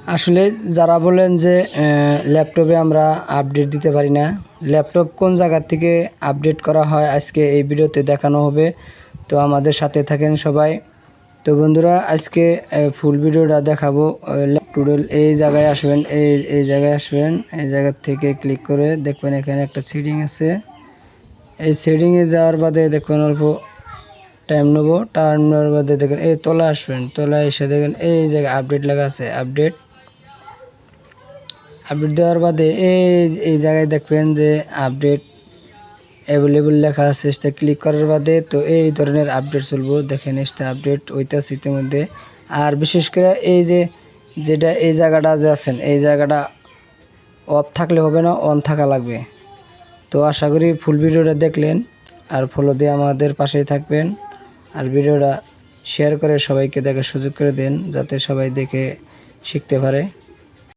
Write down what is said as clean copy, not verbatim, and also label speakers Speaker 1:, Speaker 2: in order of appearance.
Speaker 1: আসলে যারা বলেন যে ল্যাপটপে আমরা আপডেট দিতে পারি না, ল্যাপটপ কোন জায়গা থেকে আপডেট করা হয় আজকে এই ভিডিওতে দেখানো হবে। তো আমাদের সাথে থাকেন সবাই। তো বন্ধুরা, আজকে ফুল ভিডিওটা দেখাবো। ল্যাপটপ এই জায়গায় আসবেন, এই জায়গায় আসবেন, এই জায়গা থেকে ক্লিক করে দেখবেন এখানে একটা সেটিং আছে। এই সেটিংয়ে যাওয়ার বাদে দেখবেন অল্প টাইম নেবো, টাইম নেওয়ার বাদে দেখেন এই তলা আসবেন, তলায় এসে দেখেন এই জায়গায় আপডেট লেখা আছে। আপডেট দেওয়ার বাদে এই জায়গায় দেখবেন যে আপডেট অ্যাভেলেবল লেখা আছে। সেটা ক্লিক করার বাদে তো এই ধরনের আপডেট চলবো। দেখেন এটা আপডেট হইতেছে ইতিমধ্যে। আর বিশেষ করে এই যে যেটা এই জায়গাটা যে আছেন, এই জায়গাটা অফ থাকলে হবে না, অন থাকা লাগবে। তো আশা করি ফুল ভিডিওটা দেখলেন, আর ফলো দিয়ে আমাদের পাশেই থাকবেন। আর ভিডিওটা শেয়ার করে সবাইকে দেখার সুযোগ করে দেন, যাতে সবাই দেখে শিখতে পারে।